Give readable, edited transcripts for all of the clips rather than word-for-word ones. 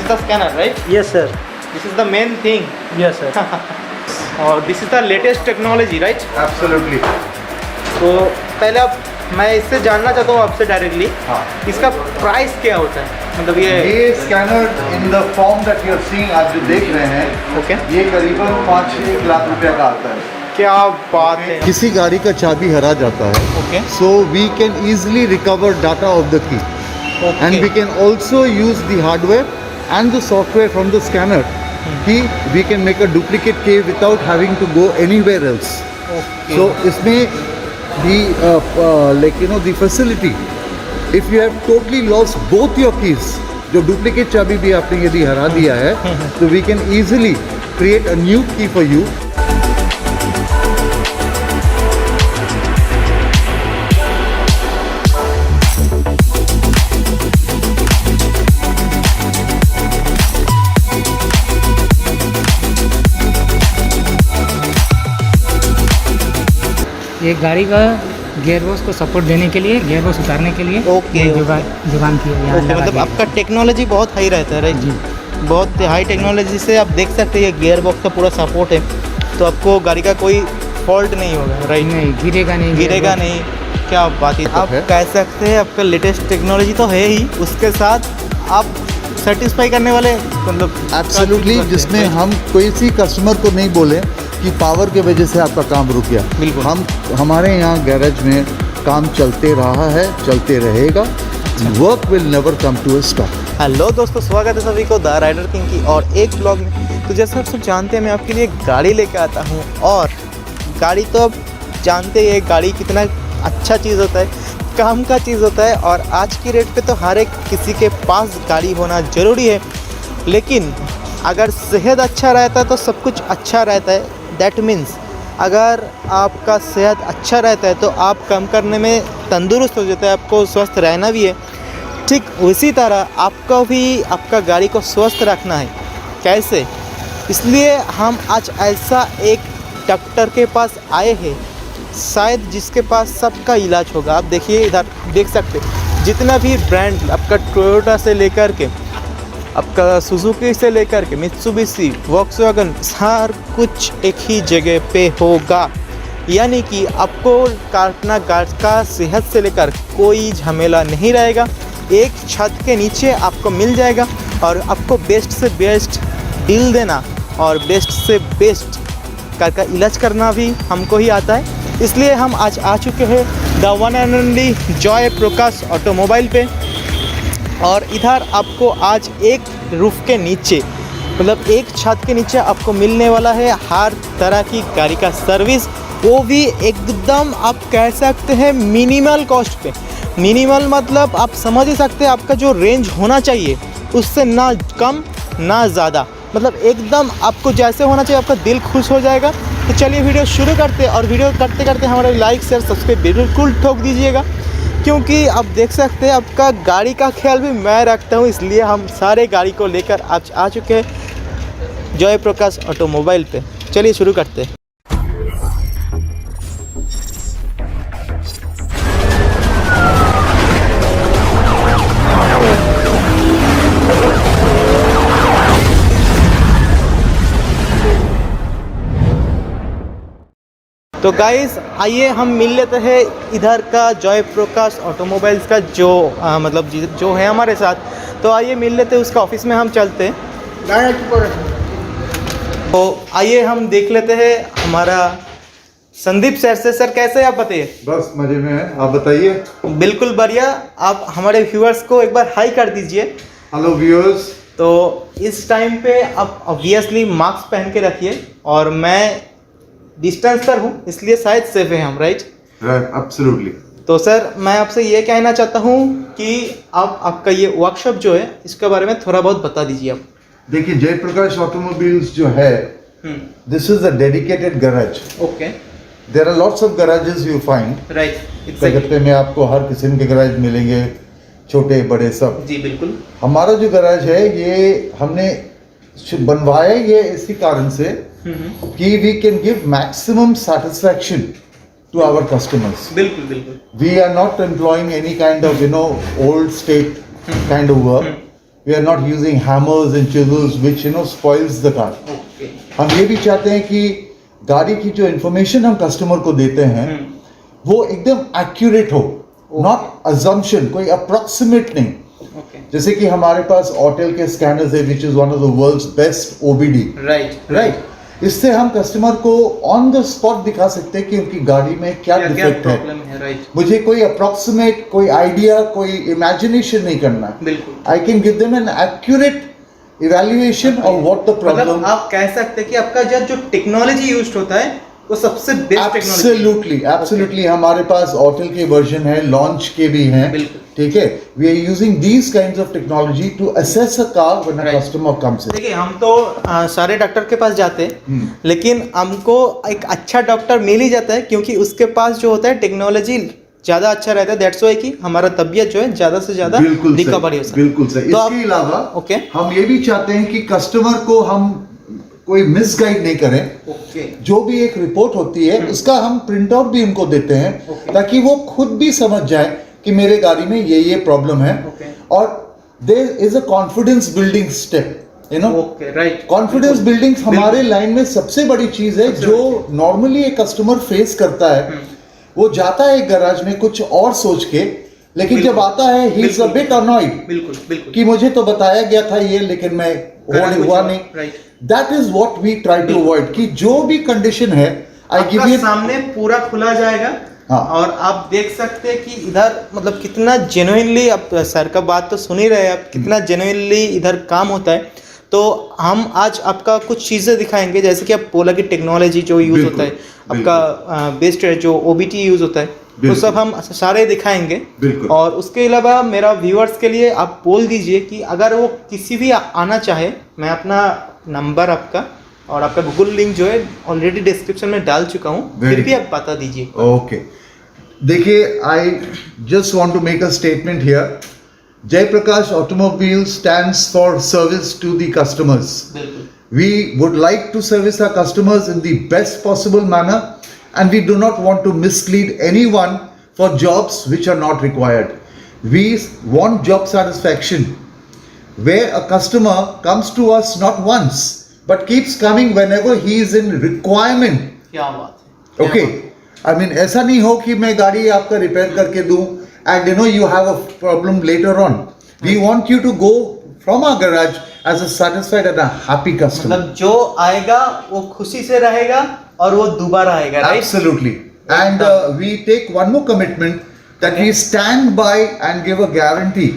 is the scanner, right? Yes, sir. This is the main thing. Yes, sir. और this is the latest technology, right? Absolutely. तो पहले अब मैं इससे जानना चाहता हूँ आपसे डायरेक्टली, हाँ। इसका प्राइस क्या होता है? मतलब ये scanner in the form that you are seeing, आप जो देख रहे हैं, ओके, ये करीबन 5-6 लाख रुपए का आता है। क्या बात है। किसी गाड़ी का चाबी हरा जाता है, okay, so we can easily recover data of the key, and we can also use the hardware and the software from the scanner. Key we can make a duplicate key without having to go anywhere else. Okay, So इसमें the the facility, if you have totally lost both your keys, जो duplicate चाबी भी आपने यदि हरा दिया है, so we can easily create a new key for you. ये गाड़ी का गियर बॉक्स को सपोर्ट देने के लिए, गियर बॉक्स उतारने के लिए ओके, ये जुगाड़ किया यहाँ ओके, लगा मतलब दिया। आपका टेक्नोलॉजी बहुत हाई रहता है, राइट? जी। बहुत हाई टेक्नोलॉजी से आप देख सकते हैं, ये गियर बॉक्स का पूरा सपोर्ट है, तो आपको गाड़ी का कोई फॉल्ट नहीं होगा, राइट? नहीं गिरेगा नहीं, गिरेगा नहीं। क्या बात है, आप कह सकते हैं आपका लेटेस्ट टेक्नोलॉजी तो है ही, उसके साथ आप सेटिस्फाई करने वाले, मतलब एब्सोल्युटली, जिसमें हम कोई सी कस्टमर को नहीं बोले कि पावर के वजह से आपका काम रुक गया। बिल्कुल। हमारे यहाँ गैरेज में काम चलते रहा है, चलते रहेगा। Work will never come to a stop. Hello दोस्तों, स्वागत है सभी को द राइडर किंग की और एक ब्लॉग में। तो जैसा आप सब जानते हैं, मैं आपके लिए गाड़ी लेकर आता हूँ, और गाड़ी तो अब जानते हैं गाड़ी कितना अच्छा चीज़ होता है, काम का चीज़ होता है, और आज की रेट पे तो हर एक किसी के पास गाड़ी होना ज़रूरी है। लेकिन अगर सेहत अच्छा रहता है तो सब कुछ अच्छा रहता है। दैट मीन्स अगर आपका सेहत अच्छा रहता है तो आप काम करने में तंदुरुस्त हो जाता है, आपको स्वस्थ रहना भी है। ठीक उसी तरह आपको भी आपका गाड़ी को स्वस्थ रखना है। कैसे? इसलिए हम आज ऐसा एक डॉक्टर के पास आए हैं, शायद जिसके पास सबका इलाज होगा। आप देखिए, इधर देख सकते जितना भी ब्रांड, आपका टोयोटा से लेकर के आपका सुजुकी से लेकर के मित्सुबिशी, वॉक्सवैगन, हर कुछ एक ही जगह पे होगा। यानी कि आपको अपना गाड़ी का सेहत से लेकर कोई झमेला नहीं रहेगा, एक छत के नीचे आपको मिल जाएगा, और आपको बेस्ट से बेस्ट डील देना और बेस्ट से बेस्ट कार का इलाज करना भी हमको ही आता है। इसलिए हम आज आ चुके हैं the one and only Joy Prakash automobile पे, और इधर आपको आज एक रूफ के नीचे, मतलब एक छत के नीचे आपको मिलने वाला है हर तरह की गाड़ी का सर्विस, वो भी एकदम आप कह सकते हैं मिनिमल कॉस्ट पे। मिनिमल मतलब आप समझ ही सकते हैं, आपका जो रेंज होना चाहिए उससे ना कम ना ज़्यादा, मतलब एकदम आपको जैसे होना चाहिए, आपका दिल खुश हो जाएगा। तो चलिए वीडियो शुरू करते हैं, और वीडियो करते करते हमारे लाइक शेयर सब्सक्राइब बिल्कुल ठोक दीजिएगा, क्योंकि आप देख सकते हैं आपका गाड़ी का ख्याल भी मैं रखता हूँ। इसलिए हम सारे गाड़ी को लेकर आज आ चुके हैं जॉय प्रकाश ऑटोमोबाइल पे। चलिए शुरू करते हैं। तो गाइस आइए हम मिल लेते हैं इधर का जॉय प्रकाश ऑटोमोबाइल्स का जो मतलब जो है हमारे साथ। तो आइए मिल लेते हैं, उसका ऑफिस में हम चलते हैं। तो आइए हम देख लेते हैं हमारा संदीप सर से। सर कैसे हैं आप, बताइए। बस मजे में है, आप बताइए। बिल्कुल बढ़िया। आप हमारे व्यूअर्स को एक बार हाई कर दीजिए। Hello viewers. तो इस टाइम पे आप ऑब्वियसली मास्क पहन के रखिए, और मैं डिस्टेंस पर हूँ इसलिए शायद सेफ है हम, राइट? एब्सोल्युटली। तो सर मैं आपसे ये कहना चाहता हूँ कि आप आपका ये वर्कशॉप जो है इसके बारे में थोड़ा बहुत बता दीजिए आप। देखिए, जयप्रकाश ऑटोमोबाइल्स जो है, this is a dedicated garage. Okay, there are lots of garages you find, right? कलकत्ते में आपको हर किस्म के गैराज मिलेंगे, छोटे बड़े सब। जी बिल्कुल। हमारा जो गैराज है ये हमने बनवाया ये इसी कारण से कि we can give maximum satisfaction to our customers. बिल्कुल बिल्कुल। We are not employing any kind of old state kind of work. We are not using hammers and chisels which spoils the car. Okay हम ये भी चाहते हैं कि गाड़ी की जो इंफॉर्मेशन हम कस्टमर को देते हैं वो एकदम एक्यूरेट हो, नॉट अजम्पशन, कोई अप्रोक्सीमेट नहीं। ओके जैसे कि हमारे पास ऑटेल के स्कैनर्स है which is one of the world's best OBD, right. इससे हम कस्टमर को ऑन द स्पॉट दिखा सकते हैं कि उनकी गाड़ी में क्या डिफेक्ट है। प्रॉब्लम है, राइट। मुझे कोई अप्रोक्सीमेट, कोई आइडिया, कोई इमेजिनेशन नहीं करना। बिल्कुल। I can give them an accurate evaluation of what the problem. मतलब आप कह सकते हैं कि आपका जो टेक्नोलॉजी यूज्ड होता है वो सबसे बेस्ट टेक्नोलॉजी। एब्सोल्युटली हमारे पास ऑटेल के वर्जन है, लॉन्च के भी हैं, बिल्कुल। ठीक है। We are using these kinds of technology to assess a car when a customer comes in. देखिए हम तो सारे डॉक्टर के पास जाते हैं, लेकिन हमको एक अच्छा डॉक्टर मिल ही जाता है क्योंकि उसके पास जो होता है टेक्नोलॉजी ज़्यादा अच्छा रहता है। दैट्स वाई कि हमारा तबियत जो है ज़्यादा से ज़्यादा रिकवरी हो सके। बिल्कुल सही। तो इसके अलावा ओके हम ये भी चाहते हैं कि कस्टमर को हम कोई मिसगाइड नहीं करें। ओके जो भी एक रिपोर्ट होती है उसका हम प्रिंट आउट भी उनको देते हैं ताकि वो खुद भी समझ जाए कि मेरे गाड़ी में ये प्रॉब्लम है। और there is a confidence building step, okay right. Confidence building हमारे लाइन में सबसे बड़ी चीज है जो नॉर्मली एक कस्टमर फेस करता है। वो जाता है एक गैराज में कुछ और सोच के, लेकिन जब आता है he is a bit annoyed. बिल्कुल बिल्कुल कि मुझे तो बताया गया था ये, लेकिन मैं हुआ नहीं। Right. That is what we try to avoid कि जो भी कंडीशन है आई गिव यू सामने पूरा खुला जाएगा। हाँ। और आप देख सकते हैं कि इधर मतलब कितना जेन्युइनली, आप सर का बात तो सुन ही रहे हैं आप, कितना जेन्युइनली इधर काम होता है। तो हम आज आपका कुछ चीज़ें दिखाएंगे, जैसे कि आप बोला कि टेक्नोलॉजी जो यूज़ होता है आपका बेस्ड जो ओबीटी यूज़ होता है वो सब हम सारे दिखाएंगे। और उसके अलावा मेरा व्यूअर्स के लिए आप बोल दीजिए कि अगर वो किसी भी आना चाहे, मैं अपना नंबर आपका और आपका गूगल लिंक जो है ऑलरेडी डिस्क्रिप्शन में डाल चुका हूँ, फिर भी आप बता दीजिए। ओके देखिए, I just want to make a statement here. Jaiprakash Automobile stands for service to the customers. We would like to service our customers in the best possible manner, and we do not want to mislead anyone for jobs which are not required. We want job satisfaction, where a customer comes to us not once, but keeps coming whenever he is in requirement. क्या बात है। Okay, I mean ऐसा नहीं हो कि मैं गाड़ी आपका रिपेयर करके दूं and you have a problem later on. We want you to go from our garage as a satisfied and a happy customer. मतलब जो आएगा वो खुशी से रहेगा और वो दोबारा आएगा, right? Absolutely. And we take one more commitment that we stand by and give a guarantee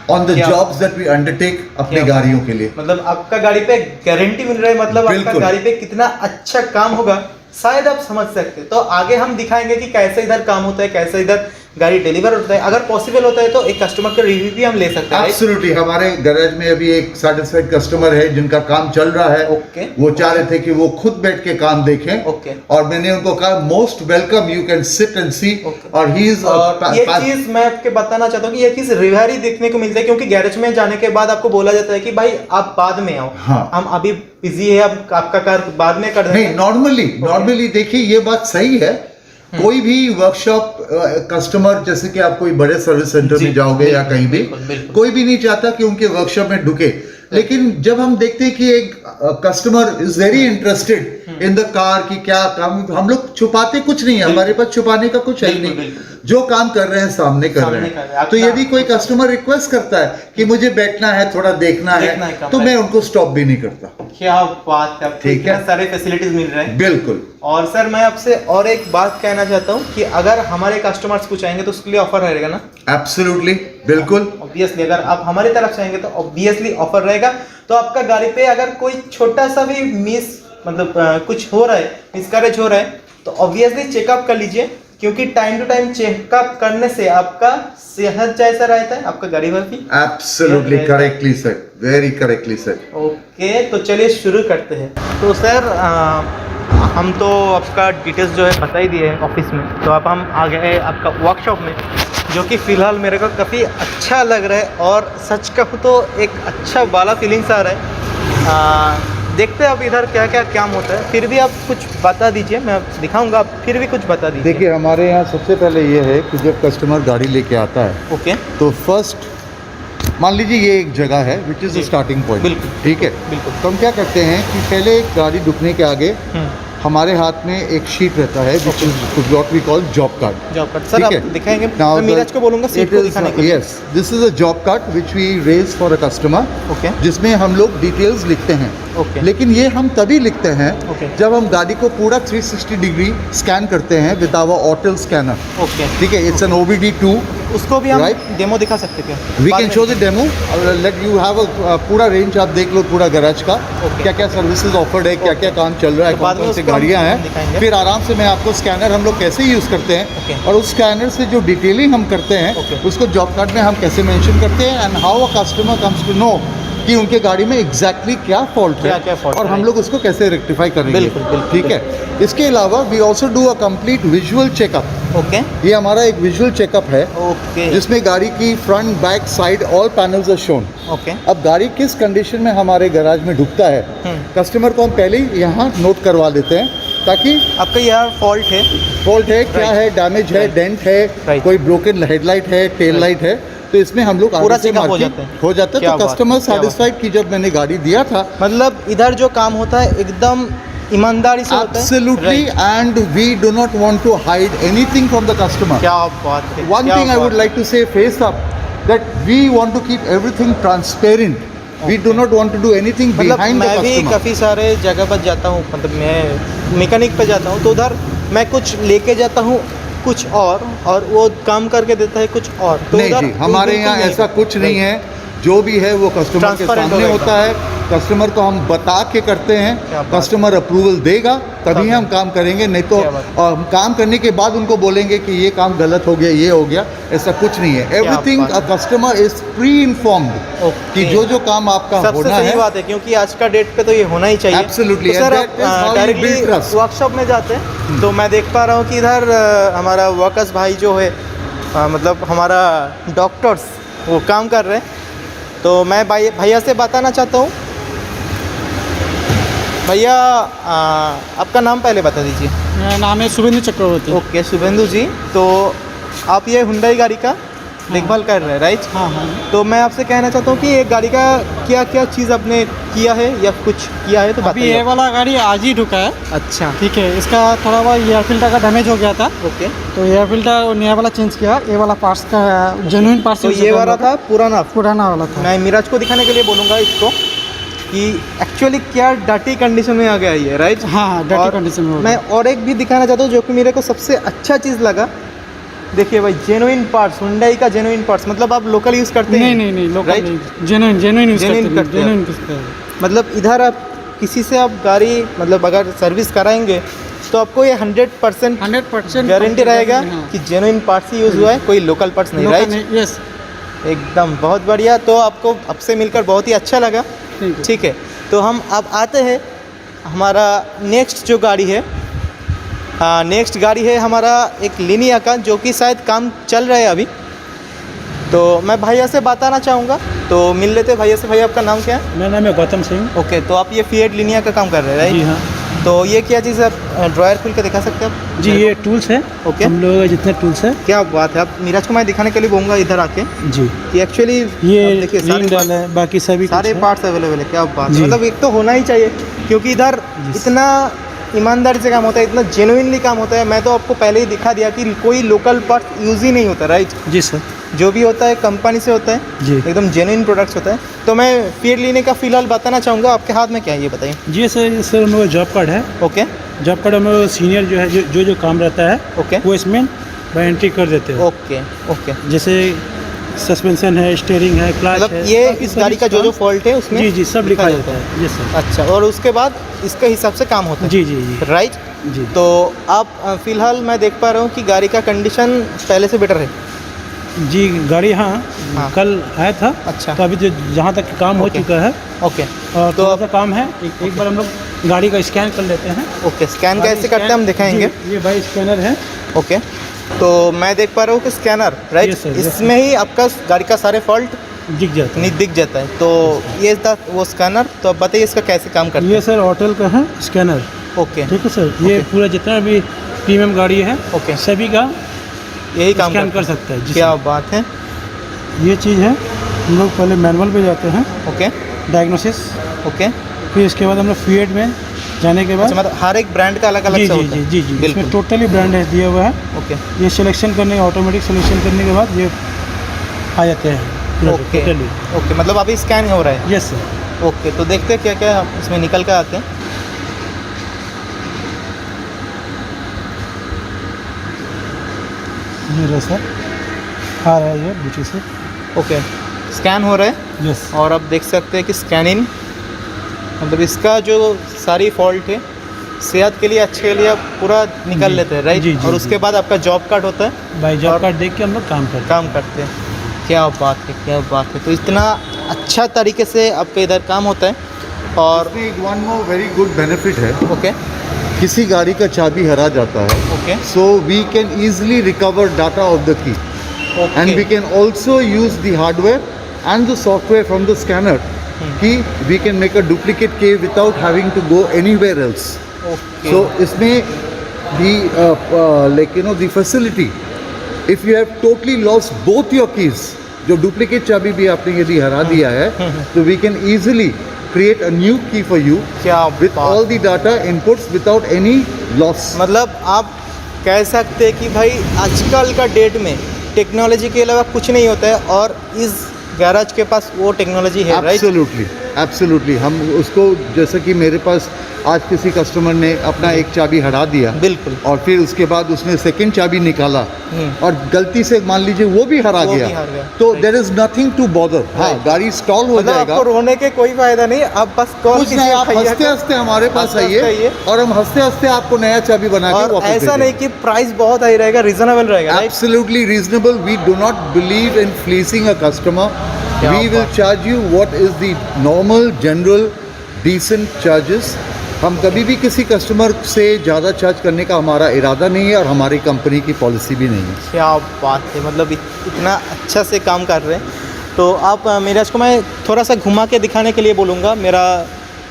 on the jobs that we undertake अपने गाड़ियों के लिए। मतलब आपका गाड़ी पे गारंटी मिल रहा है, मतलब आपका गाड़ी पे कितना अच्छा काम होगा शायद आप समझ सकते हैं। तो आगे हम दिखाएंगे कि कैसे इधर काम होता है, कैसे इधर गाड़ी डिलीवर होता है। अगर पॉसिबल होता है तो एक कस्टमर का रिव्यू भी हम ले सकते हैं। एब्सोल्युटली। हमारे गैरेज में अभी एक सेटिस्फाइड कस्टमर है जिनका काम चल रहा है। ओके। वो चाह रहे थे कि वो खुद बैठ के काम देखें। ओके। और मैंने उनको कहा most welcome, you can sit and see. और ही इज ये चीज मैं आपके बताना चाहता हूँ कि ये चीज रिव्यू ही देखने को मिलता है, क्योंकि गैरेज में जाने के बाद आपको बोला जाता है कि भाई आप बाद में आओ। हाँ। हम अभी बिजी है, अब आपका कार बाद में कर देंगे। नहीं, नॉर्मली देखिए ये बात सही है। कोई भी वर्कशॉप कस्टमर, जैसे कि आप कोई बड़े सर्विस सेंटर में जाओगे या कहीं भी, कोई भी नहीं चाहता कि उनके वर्कशॉप में ढुके। लेकिन जब हम देखते हैं कि एक customer is very interested in the car की क्या काम, हम लोग छुपाते कुछ नहीं है, हमारे पास छुपाने का कुछ है नहीं। जो काम कर रहे हैं सामने कर रहे हैं। तो यदि कोई कस्टमर रिक्वेस्ट करता है कि मुझे बैठना है, थोड़ा देखना है, तो मैं उनको स्टॉप भी नहीं करता। क्या बात है, ठीक है, सारे फैसिलिटीज मिल रहे हैं। बिल्कुल। और सर मैं आपसे और एक बात कहना चाहता हूँ कि अगर हमारे कस्टमर्स कुछ आएंगे तो उसके लिए ऑफर रहेगा ना? एब्सोल्युटली, बिल्कुल। ऑब्वियसली अगर आप हमारी तरफ से आएंगे तो ऑब्वियसली ऑफर रहेगा। तो आपका गाड़ी पे अगर कोई छोटा सा भी कुछ हो रहा है, मिसकैरेज हो रहा है, तो ऑब्वियसली चेकअप कर लीजिए, क्योंकि टाइम टू टाइम चेकअप करने से आपका सेहत जैसा रहता है, आपका गाड़ी भर भी। Absolutely correctly said, very correctly said. Okay, तो चलिए शुरू करते हैं। तो सर हम तो आपका डिटेल्स जो है बता ही दिए हैं ऑफिस में, तो अब हम आ गए आपका वर्कशॉप में, जो कि फ़िलहाल मेरे को काफ़ी अच्छा लग रहा है। और सच कहूँ तो एक अच्छा वाला फीलिंग्स आ रहा है। देखते हैं अब इधर क्या क्या काम होता है। फिर भी आप कुछ बता दीजिए, मैं दिखाऊंगा, आप फिर भी कुछ बता दीजिए। देखिए हमारे यहाँ सबसे पहले ये है कि जब कस्टमर गाड़ी लेके आता है, ओके, तो फर्स्ट मान लीजिए ये एक जगह है which is the starting point, बिल्कुल, ठीक है। बिल्कुल। तो हम क्या करते हैं कि पहले गाड़ी रुकने के आगे हमारे हाथ में एक शीट रहता है which is what we call job card. Job card sir आप ठीक है। दिखाएंगे, Now मैं मीराज को बोलूँगा सीट को दिखाने के लिए। Yes, this is a job card which we raise for a customer, okay जिसमें हम लोग डिटेल्स लिखते हैं। ओके लेकिन ये हम तभी लिखते हैं ओके जब हम गाड़ी को पूरा 360 डिग्री स्कैन करते हैं विद आवर ऑटल स्कैनर, ओके, ठीक है। It's an OBD2। उसको भी हम Right. डेमो दिखा सकते हैं क्या? वी बाद कैन में? Show the demo, let you have a पूरा रेंज आप देख लो पूरा गैराज का, Okay. क्या क्या सर्विसेज ऑफर्ड है, क्या क्या काम चल रहा है, तो बाद कौन में कौन सी उसको हम गाड़ियाँ हैं। दिखाएंगे। फिर आराम से मैं आपको स्कैनर हम लोग कैसे यूज़ करते हैं Okay. और उस स्कैनर से जो डिटेलिंग हम करते हैं Okay. उसको जॉब कार्ड में हम कैसे मेंशन करते हैं and how a customer comes to know कि उनके गाड़ी में एग्जैक्टली क्या फॉल्ट है क्या fault और है, हम लोग उसको कैसे रेक्टिफाई करेंगे। बिल्कुल, बिल्कुल, ठीक है। इसके अलावा we also do a complete visual checkup. Okay ये हमारा एक विजुअल चेकअप है ओके जिसमें गाड़ी की front back side all panels are shown. Okay अब गाड़ी किस कंडीशन में हमारे गैराज में ढुकता है कस्टमर को हम पहले ही यहाँ नोट करवा देते हैं ताकि आपका यह फॉल्ट है, फॉल्ट है क्या है, डैमेज है, डेंट है, Right. कोई ब्रोकन हेडलाइट है, टेल लाइट है, तो इसमें हम लोग पूरा आगे से checkup हो marking जाता है। हो जाता है। क्या तो बात कस्टमर है, क्या बात है। सेटिस्फाइड की जब मैंने गाड़ी दिया था मतलब इधर जो काम होता है एकदम ईमानदारी से होता है। absolutely, Right. and we do not want to hide anything from the customer. क्या बात है, One क्या thing I बात would like to say face up that we want to keep everything transparent. We do not want to do anything मतलब behind the मैं भी customer. काफ़ी सारे जगह पर जाता हूँ, मतलब मैं मैकेनिक पे जाता हूँ तो उधर मैं कुछ लेके जाता हूँ कुछ और वो काम करके देता है कुछ और। तो नहीं उधर जी, हमारे बिल्कुल यहाँ नहीं। ऐसा कुछ नहीं है। जो भी है वो कस्टमर के Transparent सामने होगा होता है, कस्टमर को हम बता के करते क्या हैं, बात है। कस्टमर अप्रूवल देगा तभी हम काम करेंगे, नहीं तो क्या बात हम काम करने के बाद उनको बोलेंगे कि ये काम गलत हो गया, ये हो गया, ऐसा कुछ नहीं है। एवरीथिंग बात a customer is pre informed okay. कि जो काम आपका सबसे होना सही है। बात है क्योंकि आज का डेट पे तो ये होना ही चाहिए। Absolutely, तो sir and that is how you directly build trust. Workshop में जाते हैं तो मैं देख पा रहा हूँ कि इधर हमारा वर्कर्स भाई जो है मतलब हमारा डॉक्टर्स वो काम कर रहे हैं। तो मैं भैया से बताना चाहता हूँ। भैया आपका नाम पहले बता दीजिए। मेरा नाम है शुभेंदु चक्रवर्ती। ओके शुभेंदु जी, तो आप ये हुंडई गाड़ी का देखभाल कर रहे हैं राइट? हाँ हाँ। तो मैं आपसे कहना चाहता हूँ कि ये गाड़ी का क्या क्या चीज़ आपने किया है या कुछ किया है तो अभी बताइए। ये वाला गाड़ी आज ही ढुका है। अच्छा ठीक है, इसका थोड़ा बहुत एयर फिल्टर का डैमेज हो गया था, ओके। तो एयर फिल्टर नया वाला चेंज किया। ये वाला पार्ट्स का जेन्युइन पार्ट्स तो ये वाला था पुराना। पुराना वाला था। मैं मिराज को दिखाने के लिए बोलूँगा इसको कि एक्चुअली क्या डर्टी कंडीशन में आ गया ये राइट? हाँ हाँ, डर्टी कंडीशन में हो मैं गया। और एक भी दिखाना चाहता हूँ जो कि मेरे को सबसे अच्छा चीज़ लगा। देखिए भाई जेन्युइन पार्ट्स, हुंडई का जेन्युइन पार्ट्स, मतलब आप लोकल यूज़ करते हैं? नहीं लोकल Right? नहीं, जेन्युइन यूज़ Genuine करते हैं। जेन्युइन करते हैं। मतलब इधर आप किसी से आप गाड़ी मतलब अगर सर्विस कराएंगे तो आपको ये 100% 100% गारंटी रहेगा कि जेन्युइन पार्ट्स ही यूज़ हुआ है, कोई लोकल पार्ट्स नहीं राइट? यस, एकदम बहुत बढ़िया। तो आपको आपसे मिलकर बहुत ही अच्छा लगा। ठीक है। ठीक है, तो हम अब आते हैं हमारा नेक्स्ट जो गाड़ी है। नेक्स्ट गाड़ी है हमारा एक लिनिया का जो कि शायद काम चल रहा है अभी। तो मैं भैया से बताना चाहूँगा, तो मिल लेते हैं भैया से। भैया आपका नाम क्या है? मेरा नाम है गौतम सिंह। ओके, तो आप ये फिएट लिनिया का काम कर रहे हैं राइट? जी हाँ तो ये क्या चीज़ है? आप ड्रायर खुल के दिखा सकते हैं आप? जी, ये टूल्स है। ओके। हम लोग जितने टूल्स है क्या बात है। आप मिराज को मैं दिखाने के लिए बोलूँगा इधर आके जी, कि एक्चुअली ये देखिए रिंग डाल है, बाकी सभी सारे कुछ है। पार्ट्स अवेलेबल है। क्या बात है, जी। मतलब एक तो होना ही चाहिए क्योंकि इधर इतना ईमानदारी से काम होता है, इतना जेन्युइनली काम होता है। मैं तो आपको पहले ही दिखा दिया कि कोई लोकल पार्ट यूज़ ही नहीं होता राइट? जी सर। जो भी होता है कंपनी से होता है, जी एकदम जेन्युइन प्रोडक्ट्स होता है। तो मैं फिएट लेने का फ़िलहाल बताना चाहूँगा। आपके हाथ में क्या है ये बताइए? जी सर हम लोग जॉब कार्ड है। ओके जॉब कार्ड हम लोग सीनियर जो है जो काम रहता है ओके वो इसमें बाय एंट्री कर देते हैं। ओके ओके, जैसे सस्पेंशन है, स्टीयरिंग है, क्लच मतलब है, ये बाकी इस सभी गाड़ी का जो जो काम- फॉल्ट है उसमें जी जी सब लिखा जाता है। जी सर। अच्छा, और उसके बाद इसके हिसाब से काम होता है जी जी जी राइट? जी। तो आप फ़िलहाल मैं देख पा रहा हूँ कि गाड़ी का कंडीशन पहले से बेटर है। जी गाड़ी हाँ हाँ। कल आया था। अच्छा। तो अभी जो जहाँ तक काम हो ओके। चुका है ओके और तो थोड़ा अब सा काम है। एक बार हम लोग गाड़ी का स्कैन कर लेते हैं। ओके, स्कैन कैसे करते हैं हम दिखाएंगे। जी, ये भाई स्कैनर है। ओके, तो मैं देख पा रहा हूँ कि scanner right, Yes, sir, yes, इसमें ही आपका गाड़ी का सारे फॉल्ट दिख जाता है। दिख जाता है। तो ये था वो स्कैनर। तो अब बताइए इसका कैसे काम करता ये सर होटल का है स्कैनर। है? ओके ठीक है सर। ये ओके। पूरा जितना भी प्रीमियम गाड़ी है ओके, सभी का यही काम स्कैन करता कर सकता है। जी क्या सर। बात है। ये चीज़ है। हम लोग पहले मैनुअल पे जाते हैं, ओके डायग्नोसिस, ओके। फिर इसके बाद हम लोग फीएड में जाने के बाद अच्छा, मतलब हर एक ब्रांड का अलग अलग जी सा जी होता जी है। जी जी इसमें बिल्कुल, टोटली ब्रांड दिया हुआ है। ओके ये सिलेक्शन करने, ऑटोमेटिक सिलेक्शन करने के बाद ये आ जाते हैं ओके टोटली। ओके, मतलब अभी स्कैन हो रहा है। Yes sir. ओके, तो देखते हैं क्या क्या इसमें निकल के आते हैं। ये रहा सर, आ रहा है ये बूटी से। ओके, स्कैन हो रहा है यस और आप देख सकते हैं कि स्कैनिंग, मतलब इसका जो सारी फॉल्ट है सेहत के लिए अच्छे के लिए आप पूरा निकल जी, लेते हैं, राइट? जी, जी, और उसके जी। बाद आपका जॉब कार्ड होता है, बाई और- जॉब कार्ड देख के हम लोग काम करते हैं। काम करते हैं। क्या बात है, क्या बात है। तो इतना अच्छा तरीके से आपका इधर काम होता है। और इसमें एक one more very good benefit है, ओके किसी गाड़ी का चाबी हरा जाता है, okay so we can easily recover data of the key, and we okay can also use the hardware and the software from the scanner. Key we can make a duplicate key without having to go anywhere else. Okay So इसमें the facility, if you have totally lost both your keys, जो duplicate चाबी भी आपने यदि हरा दिया है, तो we can easily create a new key for you क्या with बात। all the data inputs without any loss. मतलब आप कह सकते हैं कि भाई आजकल का डेट में टेक्नोलॉजी के अलावा कुछ नहीं होता है, और इस गैराज के पास वो टेक्नोलॉजी है, राइट? Absolutely absolutely. हम उसको, जैसे कि मेरे पास आज किसी कस्टमर ने अपना एक चाबी हरा दिया, बिल्कुल, और फिर उसके बाद उसने सेकंड चाबी निकाला हम्म। और गलती से मान लीजिए वो भी हरा वो भी गया, हार गया, तो right. There is nothing to bother. हाँ, Right. गाड़ी स्टॉल हो मतलब जाएगा, आपको रोने के कोई फायदा नहीं, आप बस कॉल कुछ नहीं, आप हंसते हंसते हमारे पास हंसते-हंसते आइए आइए। और हम हंसते हंसते आपको नया चाबी बना के और वापस ऐसा नहीं कि प्राइस बहुत हाई रहेगा, रिजनेबल रहेगा, right? Absolutely reasonable. We do not believe in fleecing a customer. क्या We will बात। charge you what is the normal, general, decent charges. हम कभी भी किसी कस्टमर से ज़्यादा चार्ज करने का हमारा इरादा नहीं है और हमारी कंपनी की पॉलिसी भी नहीं है। क्या बात है, मतलब इतना अच्छा से काम कर रहे हैं। तो आप मेरे इसको मैं थोड़ा सा घुमा के दिखाने के लिए बोलूँगा। मेरा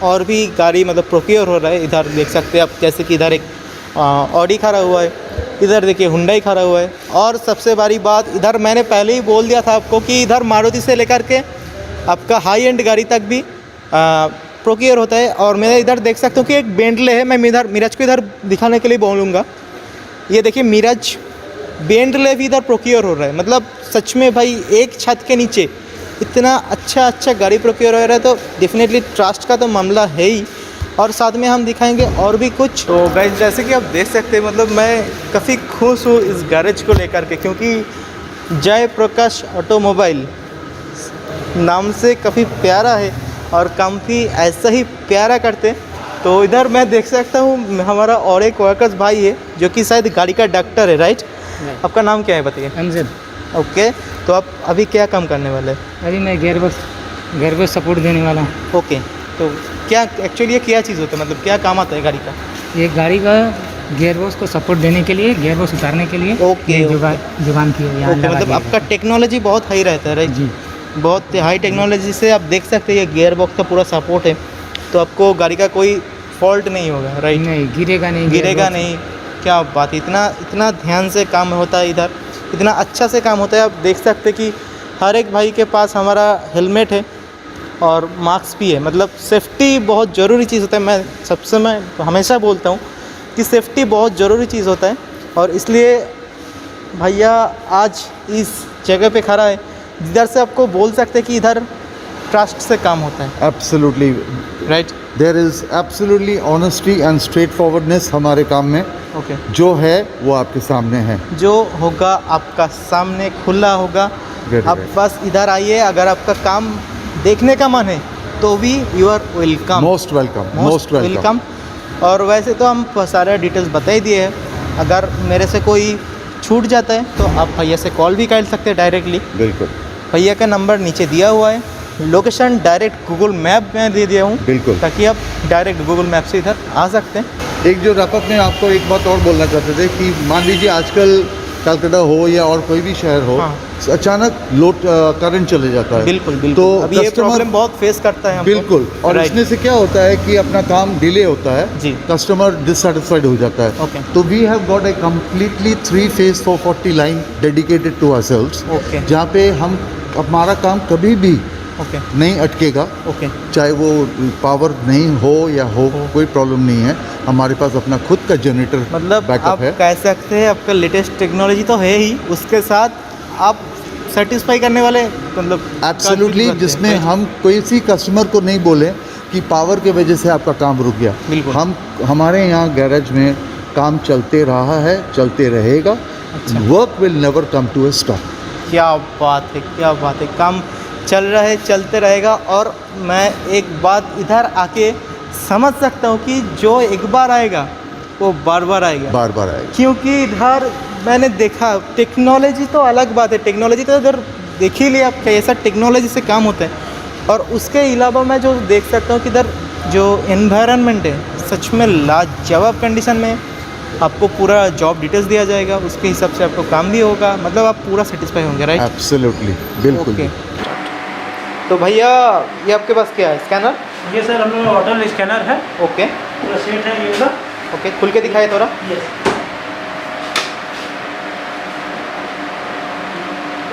और भी गाड़ी मतलब प्रोक्योर हो रहा है, इधर देख सकते हैं आप, जैसे कि इधर एक ऑडी खड़ा हुआ है, इधर देखिए हुंडई खड़ा हुआ है, और सबसे बड़ी बात इधर मैंने पहले ही बोल दिया था आपको कि इधर मारुति से लेकर के आपका हाई एंड गाड़ी तक भी प्रोक्योर होता है। और मैं इधर देख सकता हूँ कि एक बेंटले है, मैं इधर मिराज को इधर दिखाने के लिए बोलूँगा। ये देखिए मिराज बेंटले भी इधर प्रोक्योर हो रहा है। मतलब सच में भाई एक छत के नीचे इतना अच्छा गाड़ी प्रोक्योर हो रहा है, तो डेफिनेटली ट्रस्ट का तो मामला है ही। और साथ में हम दिखाएंगे और भी कुछ। तो गाइस जैसे कि आप देख सकते हैं, मतलब मैं काफ़ी खुश हूँ इस गैरेज को लेकर के, क्योंकि जय प्रकाश ऑटोमोबाइल नाम से काफ़ी प्यारा है और काफ़ी ऐसा ही प्यारा करते हैं। तो इधर मैं देख सकता हूँ हमारा और एक वर्कर्स भाई है जो कि शायद गाड़ी का डॉक्टर है, राइट? आपका नाम क्या है बताइए? अमजद। ओके, तो आप अभी क्या काम करने वाले हैं? अभी मैं गेयरबॉक्स सपोर्ट देने वाला हूँ। ओके, तो क्या एक्चुअली ये क्या चीज़ होता है, मतलब क्या काम आता है गाड़ी का? ये गाड़ी का गेयरबॉक्स को सपोर्ट देने के लिए, गेयरबॉक्स उतारने के लिए ओके, ये ओके। जुबान की है, यहाँ ओके, लगा मतलब दिया आपका टेक्नोलॉजी बहुत हाई रहता है, राइट? जी। बहुत हाई टेक्नोलॉजी से आप देख सकते हैं ये गियर बॉक्स का पूरा सपोर्ट है, तो आपको गाड़ी का कोई फॉल्ट नहीं होगा, राइट? नहीं गिरेगा नहीं, गिरेगा gearbox। नहीं। क्या बात है, इतना ध्यान से काम होता है इधर, इतना अच्छा से काम होता है। आप देख सकते हैं कि हर एक भाई के पास हमारा हेलमेट है और मास्क भी है। मतलब सेफ्टी बहुत ज़रूरी चीज़ होता है। मैं हमेशा बोलता हूँ कि सेफ्टी बहुत ज़रूरी चीज़ होता है, और इसलिए भैया आज इस जगह पे खड़ा है जिधर से आपको बोल सकते हैं कि इधर ट्रस्ट से काम होता है, absolutely right? There is absolutely honesty and straightforwardness हमारे काम में। ओके, जो है वो आपके सामने है। जो होगा आपका सामने खुला होगा। Very आप right. बस इधर आइए, अगर आपका काम देखने का मन है तो भी you are welcome, most welcome. और वैसे तो हम सारे डिटेल्स बता ही दिए हैं। अगर मेरे से कोई छूट जाता है तो आप भैया से कॉल भी कर सकते हैं डायरेक्टली। बिल्कुल भैया का नंबर नीचे दिया हुआ है, लोकेशन डायरेक्ट गूगल मैप में दे दिया हूँ, बिल्कुल। ताकि आप डायरेक्ट गूगल मैप से इधर आ सकते हैं। एक जो रैपअप में आपको एक बात और बोलना चाहते थे कि मान लीजिए आजकल कलकत्ता हो या और कोई भी शहर हो, हाँ। अचानक लोड करंट चले जाता है। बिल्कुल बिल्कुल, तो अभी ये customer- प्रॉब्लम बहुत फेस करता है हमको। बिल्कुल, और Right. इसमें से क्या होता है कि अपना काम डिले होता है, जी। कस्टमर डिससेटिस्फाइड हो जाता है। Okay. तो we have got a completely 3 phase 440 line dedicated to ourselves, Okay. जहाँ पे हम हमारा काम कभी भी ओके नहीं अटकेगा, ओके चाहे वो पावर नहीं हो या हो, कोई प्रॉब्लम नहीं है। हमारे पास अपना खुद का जनरेटर मतलब बैकअप आप है। कह सकते हैं आपका लेटेस्ट टेक्नोलॉजी तो है ही, उसके साथ आप सेटिस्फाई करने वाले मतलब एब्सोल्युटली, करते हैं, जिसमें right? हम कोई सी कस्टमर को नहीं बोले कि पावर के वजह से आपका काम रुक गया। बिल्कुल। हम हमारे यहाँ गैरेज में काम चलते रहा है, चलते रहेगा। अच्छा। Work will never come to a stop. क्या बात है, क्या बात है, काम चल रहा है, चलते रहेगा। और मैं एक बात इधर आके समझ सकता हूँ कि जो एक बार आएगा वो बार बार आएगा, बार बार आएगा। क्योंकि इधर मैंने देखा टेक्नोलॉजी तो अलग बात है, टेक्नोलॉजी तो इधर देख ही लिया आप कैसा टेक्नोलॉजी से काम होता है। और उसके अलावा मैं जो देख सकता हूँ कि इधर जो एनवायरनमेंट है सच में लाजवाब कंडीशन में, आपको पूरा जॉब डिटेल्स दिया जाएगा, उसके हिसाब से आपको काम भी होगा, मतलब आप पूरा सेटिस्फाई होंगे, राइट? एब्सोल्युटली, बिल्कुल। ओके। तो भैया ये आपके पास क्या है, स्कैनर? ये सर हम लोग होटल स्कैनर है, ओके पूरा सेट है ये वाला। ओके, खुल के दिखाए थोड़ा। यस,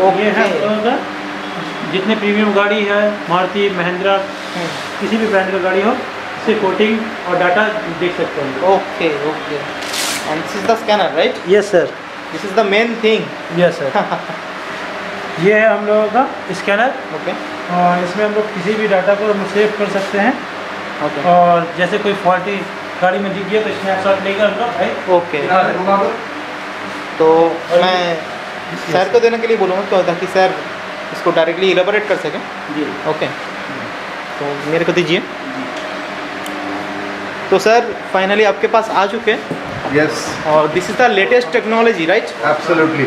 ओके ये है हम लोगों का जितने प्रीमियम गाड़ी है, मारुति, महिंद्रा, किसी भी ब्रांड का गाड़ी हो, इससे कोटिंग और डाटा देख सकते हैं। Okay okay, and this is the scanner, right? Yes sir, this is the main thing. Yes sir. ये है हम लोगों का स्कैनर, ओके और इसमें हम लोग किसी भी डाटा को हम सेव कर सकते हैं। ओके और जैसे कोई फॉल्टी गाड़ी में दिख गया तो स्नैपशॉट लेकर हम लोग भाई ओके। तो मैं सर को देने के लिए बोलूँगा क्यों, ताकि सर इसको डायरेक्टली इलेबोरेट कर सकें। जी। ओके, तो मेरे को दीजिए। तो सर फाइनली आपके पास आ चुके हैं, Yes, और this is the latest technology, right? absolutely.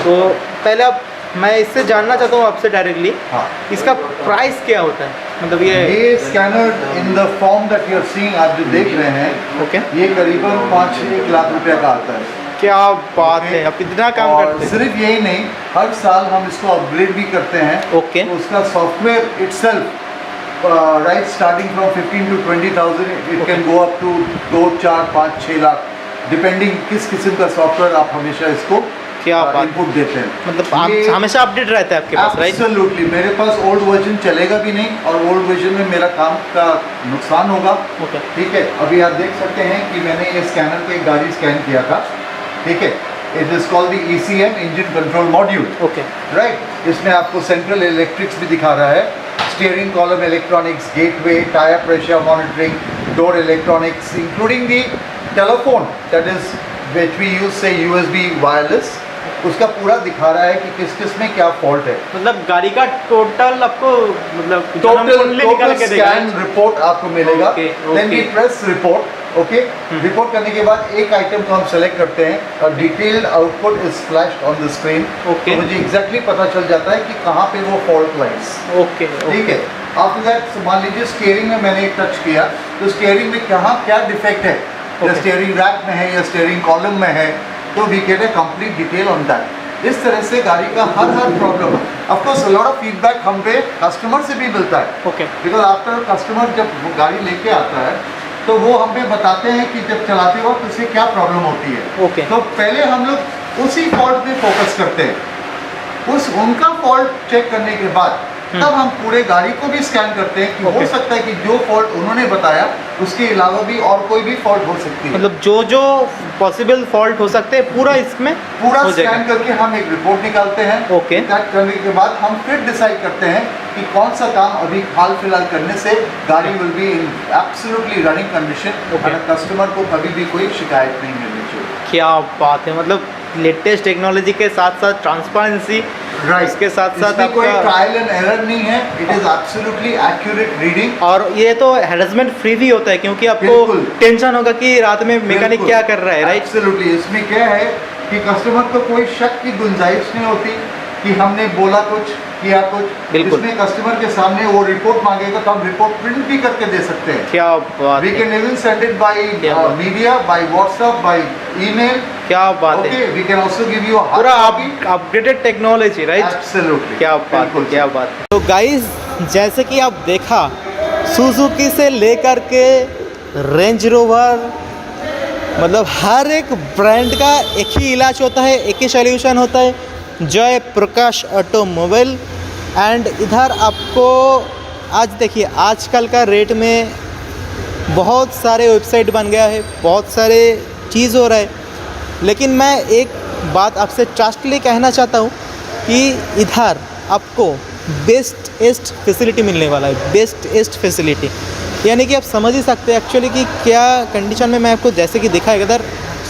तो पहले आप, मैं इससे जानना चाहता हूँ आपसे डायरेक्टली, हाँ। इसका प्राइस क्या होता है, मतलब ये scanner in the form that you are seeing, आप जो देख रहे हैं, ओके, ये करीबन 5-1 लाख रुपए का आता है। क्या बात है, आप इतना काम और करते हैं। सिर्फ यही नहीं, हर साल हम इसको अपग्रेड भी करते हैं। ओके। तो उसका software itself right starting from 15 to 20,000, it can go up to 2, 4, 5, 6 lakh, depending किस किस्म का सॉफ्टवेयर आप हमेशा इसको क्या बात, इनपुट देते हैं। मतलब आप ये हमेशा अपडेट रहता है आपके पास, राइट? एब्सोल्युटली, मेरे पास ओल्ड वर्जन चलेगा भी नहीं, और ओल्ड वर्जन में मेरा काम का नुकसान होगा। ओके ठीक है, अभी आप देख सकते हैं कि मैंने ये स्कैनर पे एक गाड़ी स्कैन किया था। ठीक है, it is called the ECM, engine control module, okay right. इसमें आपको सेंट्रल इलेक्ट्रिक्स भी दिखा रहा है, steering column electronics, gateway, tyre pressure monitoring, door electronics, including the telephone that is which we use से USB वायरलेस, उसका पूरा दिखा रहा है कि किस किस में क्या फॉल्ट है। मतलब गाड़ी का टोटल आपको, मतलब टोटल निकाल के देगा, स्कैन रिपोर्ट आपको मिलेगा। Okay, then we okay. Press report. Okay, report करने के बाद एक आइटम को हम सेलेक्ट करते हैं और detailed output is flashed on the screen. Okay. तो मुझे एग्जैक्टली पता चल जाता है कि कहाँ पे वो फॉल्ट लाइज। ओके ठीक है, आफ्टर दैट मान लीजिए स्टीयरिंग में मैंने एक टच किया, तो स्टीयरिंग में कहाँ क्या डिफेक्ट है, या Okay. स्टीयरिंग रैक में है या स्टीयरिंग कॉलम में है, तो we get a complete detail on that. इस तरह से गाड़ी का हर problem, of course a lot of feedback हम पे कस्टमर से भी मिलता है, ओके बिकॉज आफ्टर कस्टमर जब वो गाड़ी लेके आता है तो वो हमें बताते हैं कि जब चलाते वक्त उसे क्या प्रॉब्लम होती है। ओके तो पहले हम लोग उसी फॉल्ट पे फोकस करते हैं, उनका फॉल्ट चेक करने के बाद तब हम पूरे गाड़ी को भी स्कैन करते हैं कि हो Okay. सकता है कि जो फॉल्ट उन्होंने बताया उसके अलावा भी और कोई भी फॉल्ट हो सकती है। मतलब जो जो पॉसिबल फॉल्ट हो सकते हैं पूरा इसमें पूरा हो जाएगा। स्कैन करके हम एक रिपोर्ट निकालते हैं। Okay. That करने के बाद हम फिर डिसाइड करते हैं कि कौन सा काम अभी हाल फिलहाल करने से गाड़ी will be in absolutely running condition, Okay. और कस्टमर को कभी भी कोई शिकायत नहीं मिलनी चाहिए। क्या बात है, मतलब लेटेस्ट टेक्नोलॉजी के साथ साथ ट्रांसपेरेंसी, इसके साथ साथ इसमें कोई आपका, ट्रायल एंड एरर नहीं है, it is absolutely accurate reading. और ये तो हैरेसमेंट फ्री भी होता है, क्योंकि आपको बिल्कुल। टेंशन होगा कि रात में मैकेनिक क्या कर रहा है, राइट? एब्सोल्युटली, इसमें क्या है कि कस्टमर को कोई शक की गुंजाइश नहीं होती कि हमने बोला कुछ किया कुछ। बिल्कुल। इसमें कस्टमर के सामने वो रिपोर्ट मांगेगा तो हम रिपोर्ट प्रिंट भी करके दे सकते हैं। क्या बात We है, can even send it by क्या बात। media, by WhatsApp, by email. क्या बात है, Okay, we can also give you a hard पूरा copy. Updated technology, right? Absolutely. क्या बात है, बिल्कुल क्या सर। बात है। तो गाइस, जैसे कि आप देखा, सुजुकी से लेकर के रेंज रोवर, मतलब हर एक ब्रांड का एक ही इलाज होता है, एक ही सॉल्यूशन होता है। जय प्रकाश ऑटोमोबाइल। एंड इधर आपको आज देखिए आजकल का रेट में बहुत सारे वेबसाइट बन गया है, बहुत सारे चीज़ हो रहा है, लेकिन मैं एक बात आपसे ट्रस्टली कहना चाहता हूँ कि इधर आपको बेस्ट फैसिलिटी मिलने वाला है, बेस्ट फैसिलिटी। यानी कि आप समझ ही सकते हैं एक्चुअली कि क्या कंडीशन में मैं आपको जैसे कि दिखा इधर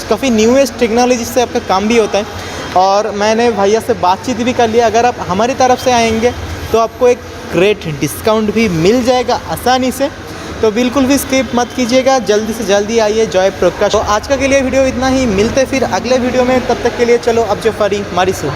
काफ़ी न्यूएस्ट टेक्नोलॉजी से आपका काम भी होता है। और मैंने भैया से बातचीत भी कर लिया, अगर आप हमारी तरफ से आएंगे तो आपको एक ग्रेट डिस्काउंट भी मिल जाएगा आसानी से। तो बिल्कुल भी स्किप मत कीजिएगा, जल्दी से जल्दी आइए जय प्रकाश। तो आज का के लिए वीडियो इतना ही, मिलते फिर अगले वीडियो में, तब तक के लिए चलो अब जो फरी मारिसू।